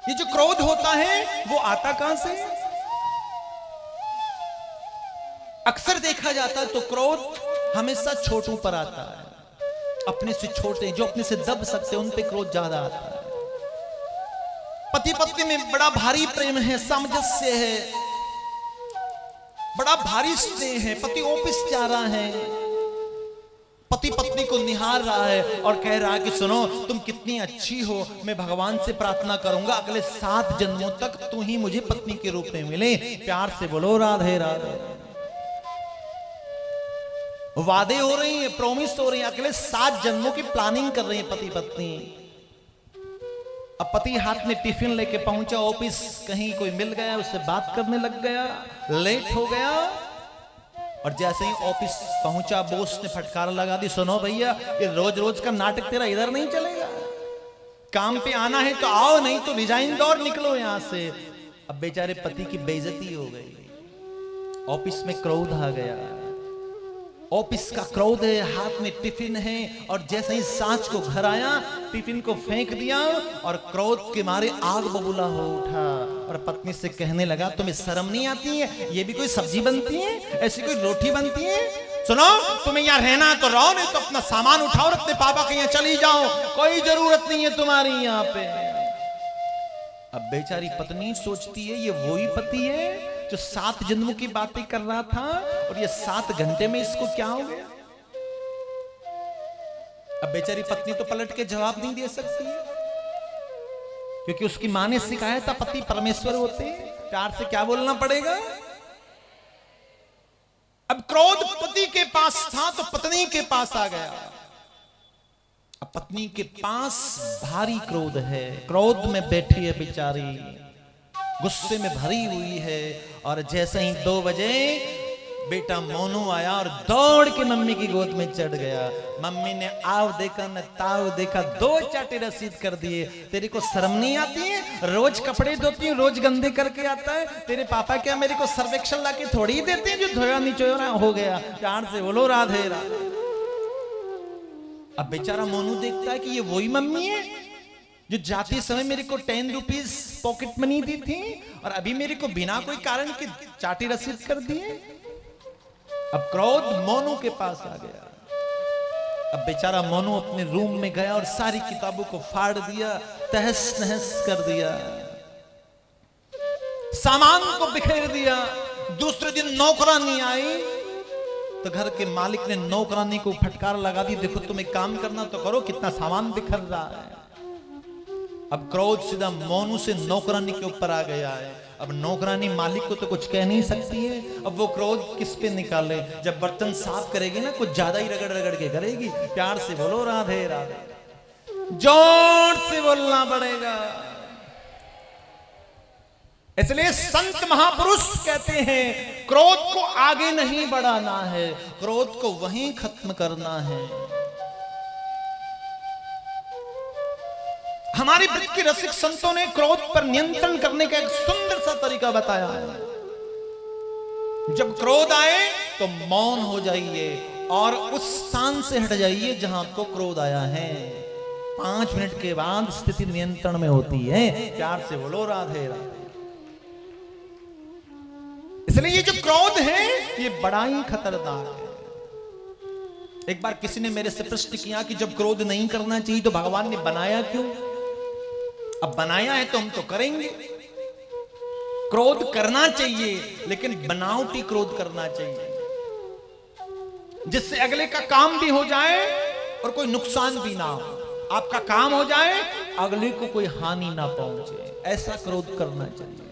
ये जो क्रोध होता है वो आता कहां से? अक्सर देखा जाता है तो क्रोध हमेशा छोटों पर आता है, अपने से छोटे जो अपने से दब सकते हैं उन पे क्रोध ज्यादा आता है। पति पत्नी में बड़ा भारी प्रेम है, सामंजस्य है, बड़ा भारी स्नेह है। पति ऑफिस जा रहा है, पति पत्नी को निहार रहा है और कह रहा है कि सुनो तुम कितनी अच्छी हो, मैं भगवान से प्रार्थना करूंगा अगले 7 जन्मों तक तू ही मुझे पत्नी के रूप में मिले। प्यार से बोलो राधे राधे। वादे हो रही है, प्रॉमिस हो रही है, अगले 7 जन्मों की प्लानिंग कर रही है पति पत्नी। अब पति हाथ में टिफिन लेके पहुंचा ऑफिस, कहीं कोई मिल गया, उससे बात करने लग गया, लेट हो गया और जैसे ही ऑफिस पहुंचा बॉस ने फटकार लगा दी, सुनो भैया ये रोज रोज का नाटक तेरा इधर नहीं चलेगा, काम पे आना है तो आओ, नहीं तो रिजाइन दो और निकलो यहां से। अब बेचारे पति की बेइज्जती हो गई, ऑफिस में क्रोध आ गया, ऑफिस का क्रोध है, हाथ में टिफिन है और जैसे ही सांझ को घर आया टिफिन को फेंक दिया और क्रोध के मारे आग बबूला हो उठा और पत्नी से कहने लगा तुम्हें शर्म नहीं आती है? ये भी कोई सब्जी बनती है, ऐसी कोई रोटी बनती है? सुनो तुम्हें यहाँ रहना तो रहो, नहीं तो अपना सामान उठाओ और अपने पापा के यहाँ चली जाओ, कोई जरूरत नहीं है तुम्हारी यहाँ पे। अब बेचारी पत्नी सोचती है ये वही पति है जो 7 जन्मों की बातें कर रहा था और ये 7 घंटे में इसको क्या हो गया। अब बेचारी पत्नी तो पलट के जवाब नहीं दे सकती क्योंकि उसकी मां ने सिखाया था पति परमेश्वर होते हैं, प्यार से क्या बोलना पड़ेगा। अब क्रोध पति के पास था तो पत्नी के पास आ गया। अब पत्नी के पास भारी क्रोध है, क्रोध में बैठी है बेचारी, गुस्से में भरी हुई है। और जैसे ही 2 बजे बेटा मोनू आया और दौड़ के मम्मी की गोद में चढ़ गया। मम्मी ने आव देखा न ताव देखा, 2 चाटे रसीद कर दिए। तेरे को शर्म नहीं आती है? रोज कपड़े धोती हूँ, रोज गंदे करके आता है। तेरे पापा क्या मेरे को सर्वेक्षण ला के थोड़ी ही देते हैं जो धोया निचोया हो गया। प्यार से बोलो राधे राधे। अब बेचारा मोनू देखता है कि ये वही मम्मी है जो जाते समय मेरे को 10 रुपीज पॉकेट मनी दी थी और अभी मेरे को बिना कोई कारण के चाटी रसीद कर दिए। अब क्रोध मोनू के पास आ गया। अब बेचारा मोनू अपने रूम में गया और सारी किताबों को फाड़ दिया, तहस नहस कर दिया, सामान को बिखेर दिया। दूसरे दिन नौकरानी आई तो घर के मालिक ने नौकरानी को फटकार लगा दी, देखो तुम एक काम करना तो करो, कितना सामान बिखर रहा है। अब क्रोध सीधा मोनू से नौकरानी के ऊपर आ गया है। अब नौकरानी मालिक को तो कुछ कह नहीं सकती है, अब वो क्रोध किस पे निकाले। जब बर्तन साफ करेगी ना कुछ ज्यादा ही रगड़ रगड़ के करेगी। प्यार से बोलो राधे राधे, जोर से बोलना पड़ेगा। इसलिए संत महापुरुष कहते हैं क्रोध को आगे नहीं बढ़ाना है, क्रोध को वहीं खत्म करना है। हमारी ब्रज के रसिक संतों ने क्रोध पर नियंत्रण करने का एक सुंदर सा तरीका बताया है। जब क्रोध आए तो मौन हो जाइए और उस स्थान से हट जाइए जहां आपको क्रोध आया है। 5 मिनट के बाद स्थिति नियंत्रण में होती है। प्यार से बोलो राधे राधे। इसलिए ये जो क्रोध है ये बड़ा ही खतरनाक है। एक बार किसी ने मेरे से प्रश्न किया कि जब क्रोध नहीं करना चाहिए तो भगवान ने बनाया क्यों? अब बनाया है तो हम तो करेंगे। क्रोध करना चाहिए लेकिन बनावटी क्रोध करना चाहिए, जिससे अगले का काम भी हो जाए और कोई नुकसान भी ना हो। आपका काम हो जाए, अगले को कोई हानि ना पहुंचे, ऐसा क्रोध करना चाहिए।